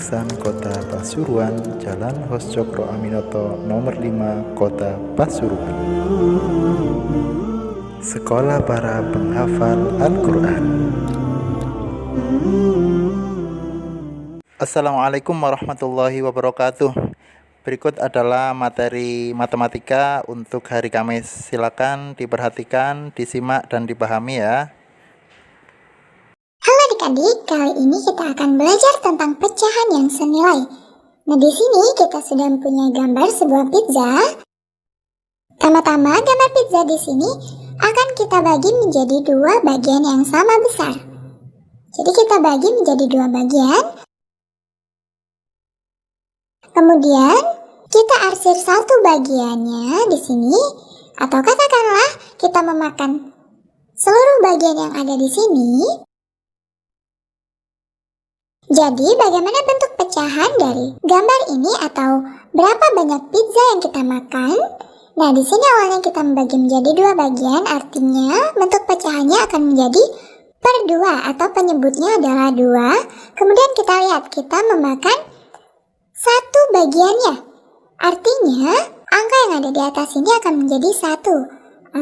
Beksan, Kota Pasuruan, Jalan Hos Cokro Aminoto, nomor 5, Kota Pasuruan. Sekolah para penghafal Al-Quran. Assalamualaikum warahmatullahi wabarakatuh. Berikut adalah materi matematika untuk hari Kamis. Silakan diperhatikan, disimak, dan dipahami ya. Halo adik-adik, kali ini kita akan belajar tentang pecahan yang senilai. Nah, di sini kita sudah mempunyai gambar sebuah pizza. Pertama-tama, gambar pizza di sini akan kita bagi menjadi dua bagian yang sama besar. Jadi kita bagi menjadi dua bagian. Kemudian kita arsir satu bagiannya di sini, atau katakanlah kita memakan seluruh bagian yang ada di sini. Jadi bagaimana bentuk pecahan dari gambar ini atau berapa banyak pizza yang kita makan? Nah, di sini awalnya kita membagi menjadi dua bagian, artinya bentuk pecahannya akan menjadi per 2 atau penyebutnya adalah 2. Kemudian kita lihat kita memakan satu bagiannya. Artinya angka yang ada di atas ini akan menjadi 1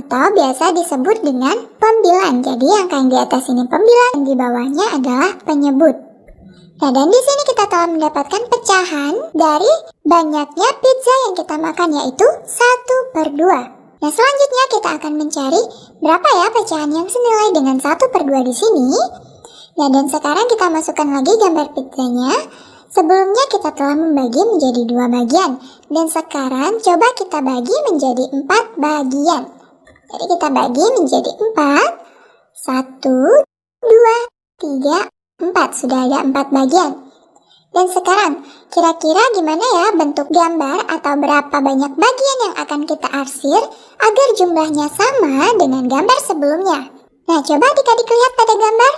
atau biasa disebut dengan pembilang. Jadi angka yang di atas ini pembilang, dan di bawahnya adalah penyebut. Nah, dan di sini kita telah mendapatkan pecahan dari banyaknya pizza yang kita makan, yaitu 1/2. Nah, selanjutnya kita akan mencari berapa ya pecahan yang senilai dengan 1/2 di sini. Nah, dan sekarang kita masukkan lagi gambar pizzanya. Sebelumnya kita telah membagi menjadi dua bagian, dan sekarang coba kita bagi menjadi 4 bagian. Jadi kita bagi menjadi 4. 1, 2, 3, 4. Sudah ada 4 bagian. Dan sekarang kira-kira gimana ya bentuk gambar atau berapa banyak bagian yang akan kita arsir agar jumlahnya sama dengan gambar sebelumnya. Nah, coba adik-adik lihat pada gambar.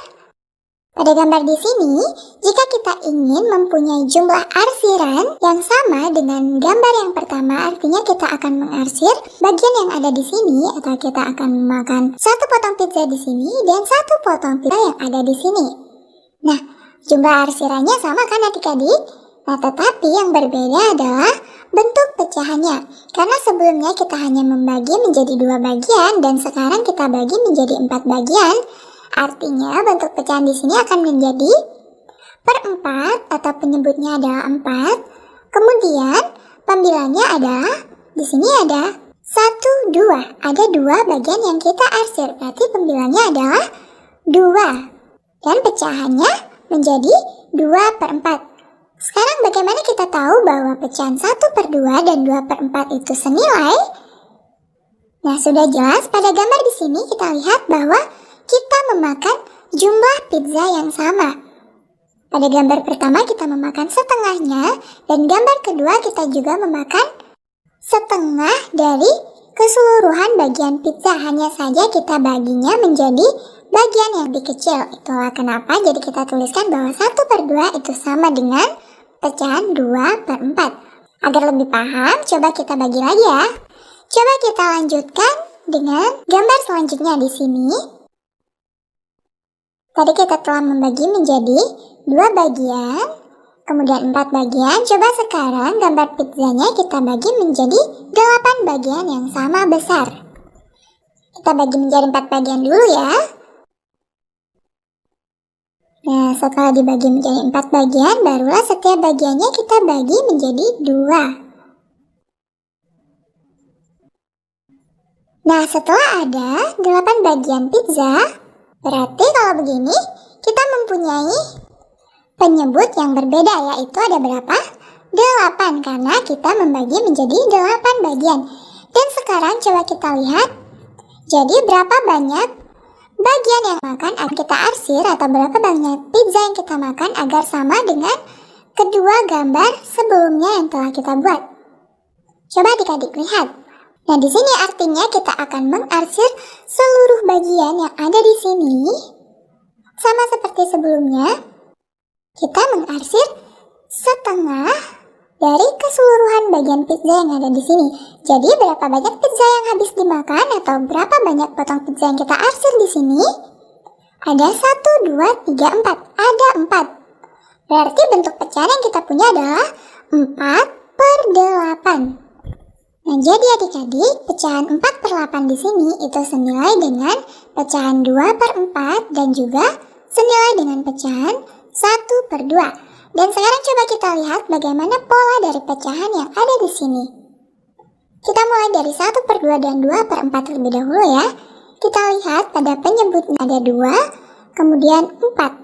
Pada gambar di sini, jika kita ingin mempunyai jumlah arsiran yang sama dengan gambar yang pertama, artinya kita akan mengarsir bagian yang ada di sini, atau kita akan memakan satu potong pizza di sini dan satu potong pizza yang ada di sini. Nah, jumlah arsirannya sama kan adik-adik? Nah, tetapi yang berbeda adalah bentuk pecahannya. Karena sebelumnya kita hanya membagi menjadi dua bagian dan sekarang kita bagi menjadi 4 bagian. Artinya bentuk pecahan di sini akan menjadi per 4 atau penyebutnya adalah 4. Kemudian pembilangnya adalah di sini ada 1, 2. Ada 2 bagian yang kita arsir. Berarti pembilangnya adalah 2. Dan pecahannya menjadi 2/4. Sekarang bagaimana kita tahu bahwa pecahan 1/2 dan 2/4 itu senilai? Nah, sudah jelas pada gambar di sini kita lihat bahwa kita memakan jumlah pizza yang sama. Pada gambar pertama kita memakan setengahnya, dan gambar kedua kita juga memakan setengah dari keseluruhan bagian pizza. Hanya saja kita baginya menjadi bagian yang lebih kecil. Itulah kenapa jadi kita tuliskan bahwa 1/2 itu sama dengan pecahan 2/4. Agar lebih paham, coba kita bagi lagi ya. Coba kita lanjutkan dengan gambar selanjutnya di sini. Tadi kita telah membagi menjadi 2 bagian, kemudian 4 bagian. Coba sekarang gambar pizzanya kita bagi menjadi 8 bagian yang sama besar. Kita bagi menjadi 4 bagian dulu ya. Nah, setelah dibagi menjadi 4 bagian, barulah setiap bagiannya kita bagi menjadi 2. Nah, setelah ada 8 bagian pizza, berarti kalau begini, kita mempunyai penyebut yang berbeda, yaitu ada berapa? 8, karena kita membagi menjadi 8 bagian. Dan sekarang coba kita lihat, jadi berapa banyak bagian yang makan akan kita arsir, atau berapa banyak pizza yang kita makan agar sama dengan kedua gambar sebelumnya yang telah kita buat. Coba adik-adik lihat. Nah, di sini artinya kita akan mengarsir seluruh bagian yang ada di sini. Sama seperti sebelumnya, kita mengarsir setengah dari keseluruhan bagian pizza yang ada di sini. Jadi berapa banyak pizza yang habis dimakan atau berapa banyak potong pizza yang kita arsir di sini? Ada 1, 2, 3, 4. Ada 4. Berarti bentuk pecahan yang kita punya adalah 4/8. Nah, jadi adik-adik, pecahan 4/8 di sini itu senilai dengan pecahan 2/4 dan juga senilai dengan pecahan 1/2. Dan sekarang coba kita lihat bagaimana pola dari pecahan yang ada di sini. Kita mulai dari 1/2 dan 2/4 terlebih dahulu ya. Kita lihat pada penyebutnya ada 2, kemudian 4.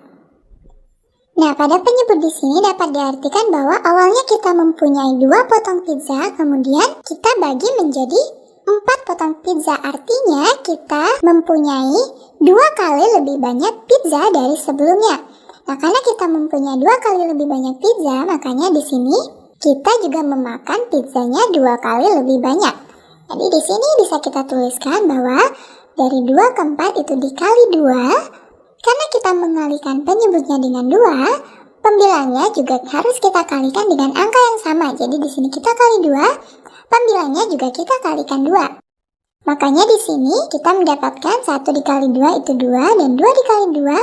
Nah, pada penyebut di sini dapat diartikan bahwa awalnya kita mempunyai 2 potong pizza, kemudian kita bagi menjadi 4 potong pizza. Artinya kita mempunyai 2 kali lebih banyak pizza dari sebelumnya. Nah, karena kita mempunyai 2 kali lebih banyak pizza, makanya di sini kita juga memakan pizzanya 2 kali lebih banyak. Jadi di sini bisa kita tuliskan bahwa dari 2 ke 4 itu dikali 2. Karena kita mengalikan penyebutnya dengan 2, pembilangnya juga harus kita kalikan dengan angka yang sama. Jadi di sini kita kali 2, pembilangnya juga kita kalikan 2. Makanya di sini kita mendapatkan 1 dikali 2 itu 2 dan 2 dikali 2,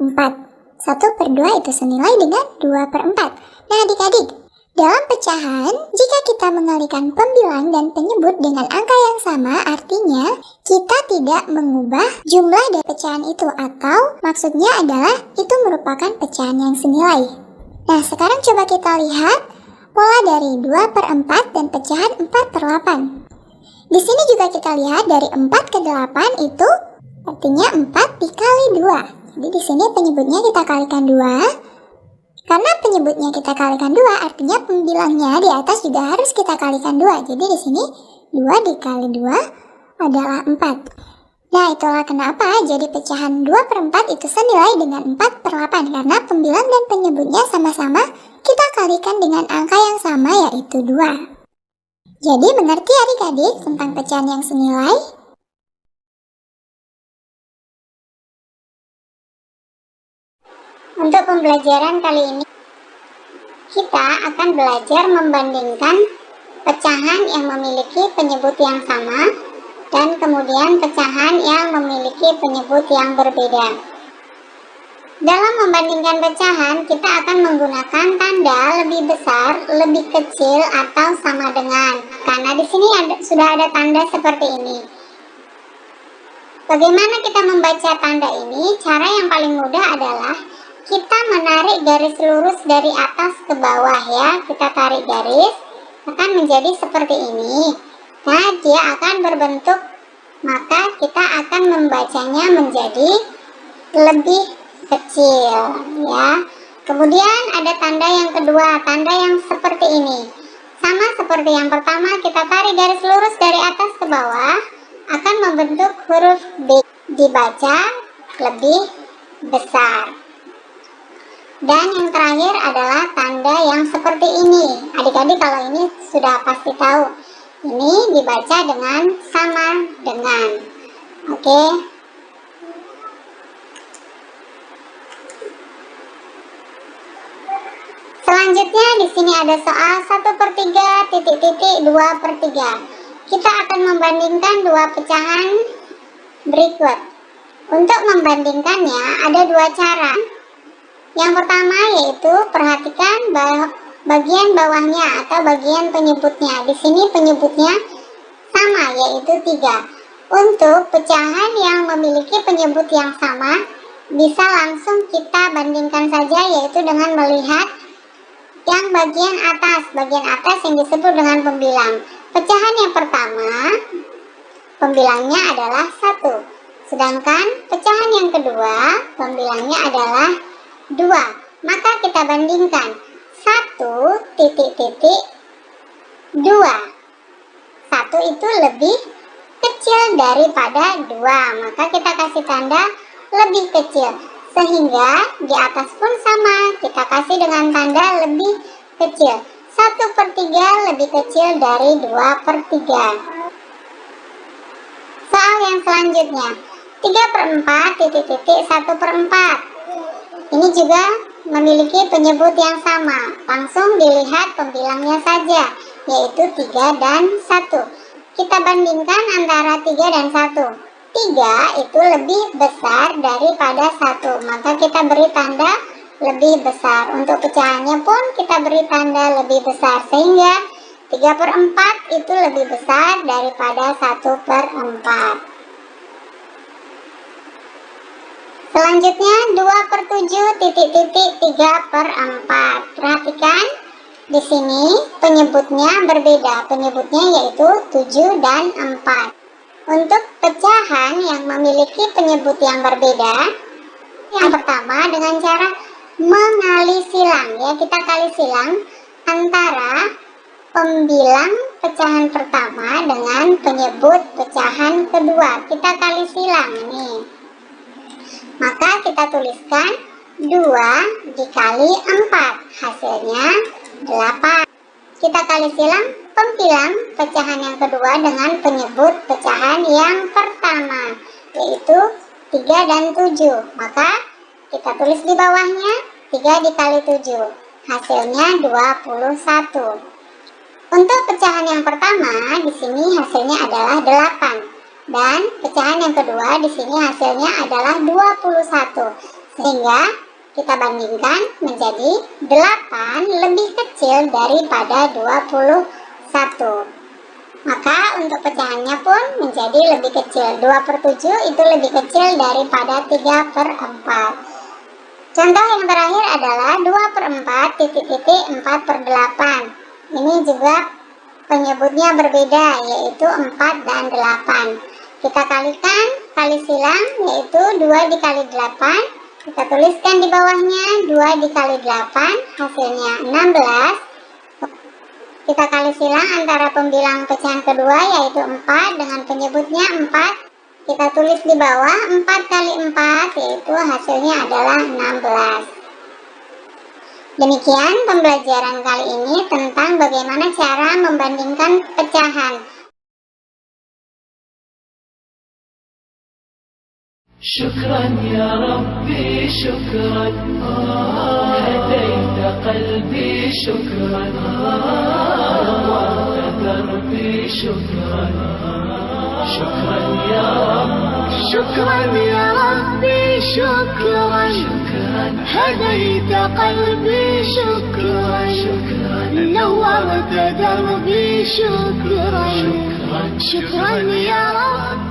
4. 1/2 itu senilai dengan 2/4. Nah adik-adik, dalam pecahan, jika kita mengalikan pembilang dan penyebut dengan angka yang sama, artinya kita tidak mengubah jumlah dari pecahan itu, atau maksudnya adalah itu merupakan pecahan yang senilai. Nah, sekarang coba kita lihat pola dari 2/4 dan pecahan 4/8. Di sini juga kita lihat dari 4 ke 8 itu artinya 4 dikali 2. Jadi di sini penyebutnya kita kalikan 2. Karena penyebutnya kita kalikan 2, artinya pembilangnya di atas juga harus kita kalikan 2. Jadi di sini 2 dikali 2 adalah 4. Nah, itulah kenapa jadi pecahan 2/4 itu senilai dengan 4/8. Karena pembilang dan penyebutnya sama-sama kita kalikan dengan angka yang sama, yaitu 2. Jadi mengerti adik-adik tentang pecahan yang senilai? Untuk pembelajaran kali ini, kita akan belajar membandingkan pecahan yang memiliki penyebut yang sama dan kemudian pecahan yang memiliki penyebut yang berbeda. Dalam membandingkan pecahan, kita akan menggunakan tanda lebih besar, lebih kecil, atau sama dengan. Karena di sini sudah ada tanda seperti ini. Bagaimana kita membaca tanda ini? Cara yang paling mudah adalah kita menarik garis lurus dari atas ke bawah ya. Kita tarik garis, akan menjadi seperti ini. Nah, dia akan berbentuk, maka kita akan membacanya menjadi lebih kecil ya. Kemudian ada tanda yang kedua, tanda yang seperti ini. Sama seperti yang pertama, kita tarik garis lurus dari atas ke bawah, akan membentuk huruf B, dibaca lebih besar. Dan yang terakhir adalah tanda yang seperti ini. Adik-adik kalau ini sudah pasti tahu. Ini dibaca dengan sama dengan. Oke. Selanjutnya di sini ada soal 1/3 titik-titik 2/3. Kita akan membandingkan dua pecahan berikut. Untuk membandingkannya ada dua cara. Yang pertama yaitu perhatikan bagian bawahnya atau bagian penyebutnya. Di sini penyebutnya sama, yaitu 3. Untuk pecahan yang memiliki penyebut yang sama, bisa langsung kita bandingkan saja, yaitu dengan melihat yang bagian atas yang disebut dengan pembilang. Pecahan yang pertama, pembilangnya adalah 1. Sedangkan pecahan yang kedua, pembilangnya adalah 2. Maka kita bandingkan 1 titik-titik 2. 1 itu lebih kecil daripada 2, maka kita kasih tanda lebih kecil. Sehingga di atas pun sama, kita kasih dengan tanda lebih kecil. 1/3 lebih kecil dari 2/3. Soal yang selanjutnya, 3/4 titik-titik 1/4. Ini juga memiliki penyebut yang sama. Langsung dilihat pembilangnya saja, yaitu 3 dan 1. Kita bandingkan antara 3 dan 1. 3 itu lebih besar daripada 1, maka kita beri tanda lebih besar. Untuk pecahannya pun kita beri tanda lebih besar, sehingga 3/4 itu lebih besar daripada 1/4. Selanjutnya 2/7 titik-titik 3/4. Perhatikan di sini penyebutnya berbeda. Penyebutnya yaitu 7 dan 4. Untuk pecahan yang memiliki penyebut yang berbeda, yang pertama dengan cara mengali silang, ya, kita kali silang antara pembilang pecahan pertama dengan penyebut pecahan kedua. Kita kali silang ini. Maka kita tuliskan 2 dikali 4, hasilnya 8. Kita kali silang pembilang pecahan yang kedua dengan penyebut pecahan yang pertama, yaitu 3 dan 7. Maka kita tulis di bawahnya 3 dikali 7, hasilnya 21. Untuk pecahan yang pertama di sini hasilnya adalah 8, dan pecahan yang kedua di sini hasilnya adalah 21. Sehingga kita bandingkan menjadi 8 lebih kecil daripada 21. Maka untuk pecahannya pun menjadi lebih kecil. 2/7 itu lebih kecil daripada 3/4. Contoh yang terakhir adalah 2/4 titik-titik 4/8. Ini juga penyebutnya berbeda, yaitu 4 dan 8. Kita kalikan, kali silang, yaitu 2 dikali 8. Kita tuliskan di bawahnya 2 dikali 8, hasilnya 16. Kita kali silang antara pembilang pecahan kedua, yaitu 4, dengan penyebutnya 4. Kita tulis di bawah 4 kali 4, yaitu hasilnya adalah 16. Demikian pembelajaran kali ini tentang bagaimana cara membandingkan pecahan. شكرا يا ربي شكرا هديت قلبي شكرا نورت دربي شكرا شكرا يا رب شكرا يا ربي شكرا هديت قلبي شكرا نورت دربي شكرا شكرا يا رب